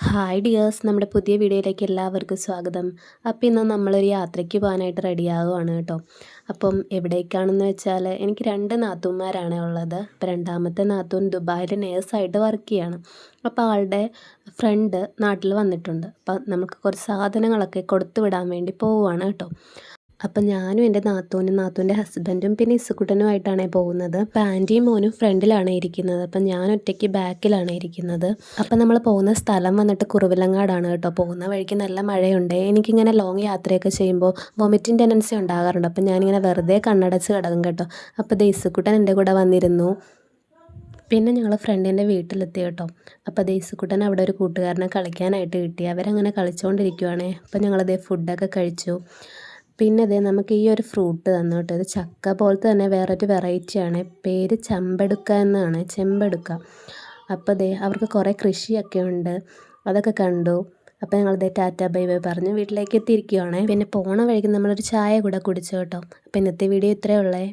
Hi dears, നമ്മുടെ പുതിയ വീഡിയോയിലേക്ക് എല്ലാവർക്കും സ്വാഗതം. അപ്പോൾ ഇന്ന് നമ്മളൊരു യാത്രയ്ക്ക് പോകാനായിട്ട് റെഡിയാകുവാണ് കേട്ടോ. അപ്പം എവിടേക്കാണെന്ന് വെച്ചാൽ എനിക്ക് 2 നാത്തൂന്മാരാണ് ഉള്ളത്. അപ്പോൾ രണ്ടാമത്തെ നാത്തൂൻ ദുബായിൽ നേഴ്സായിട്ട് വർക്ക് ചെയ്യാണ്. അപ്പോൾ ആളുടെ ഫ്രണ്ട് നാട്ടിൽ വന്നിട്ടുണ്ട്. അപ്പം നമുക്ക് കുറച്ച് സാധനങ്ങളൊക്കെ കൊടുത്തു വിടാൻ വേണ്ടി പോവുകയാണ് കേട്ടോ. അപ്പം ഞാനും എൻ്റെ നാത്തൂനും നാത്തൂൻ്റെ ഹസ്ബൻഡും പിന്നെ ഇസുക്കുട്ടനുമായിട്ടാണ് പോകുന്നത്. അപ്പം ആൻറ്റിയും മോനും ഫ്രണ്ടിലാണ് ഇരിക്കുന്നത്. അപ്പം ഞാൻ ഒറ്റയ്ക്ക് ബാക്കിലാണ് ഇരിക്കുന്നത്. അപ്പം നമ്മൾ പോകുന്ന സ്ഥലം വന്നിട്ട് കുറവിലങ്ങാടാണ് കേട്ടോ. പോകുന്ന വഴിക്ക് നല്ല മഴയുണ്ട്. എനിക്കിങ്ങനെ ലോങ് യാത്രയൊക്കെ ചെയ്യുമ്പോൾ വൊമിറ്റിംഗ് ടെൻഡൻസി ഉണ്ടാകാറുണ്ട്. അപ്പം ഞാനിങ്ങനെ വെറുതെ കണ്ണടച്ച് കിടക്കും കേട്ടോ. അപ്പോൾ ദേ ഇസുക്കുട്ടൻ എൻ്റെ കൂടെ വന്നിരുന്നു. പിന്നെ ഞങ്ങൾ ഫ്രണ്ടിൻ്റെ വീട്ടിലെത്തി കേട്ടോ. അപ്പോൾ ഇസുക്കുട്ടൻ അവിടെ ഒരു കൂട്ടുകാരനെ കളിക്കാനായിട്ട് കിട്ടി. അവരങ്ങനെ കളിച്ചുകൊണ്ടിരിക്കുവാണേ. അപ്പോൾ ഞങ്ങളതേ ഫുഡൊക്കെ കഴിച്ചു. പിന്നെ നമുക്ക് ഈ ഒരു ഫ്രൂട്ട് തന്നു കേട്ടോ. ഇത് ചക്ക പോലത്തെ തന്നെ വേറൊരു വെറൈറ്റിയാണ്. പേര് ചെമ്പടുക്ക എന്നാണ്, ചെമ്പടുക്ക. അപ്പോൾ അവർക്ക് കുറേ കൃഷിയൊക്കെ ഉണ്ട്, അതൊക്കെ കണ്ടു. അപ്പോൾ ഞങ്ങൾ ടാറ്റ ബൈ ബൈ പറഞ്ഞ് വീട്ടിലേക്ക് എത്തിയിരിക്കുകയാണേ. പിന്നെ പോണ വഴിക്ക് നമ്മളൊരു ചായ കൂടെ കുടിച്ചു കേട്ടോ. അപ്പോൾ ഇന്നത്തെ വീഡിയോ ഇത്രയേ ഉള്ളേ.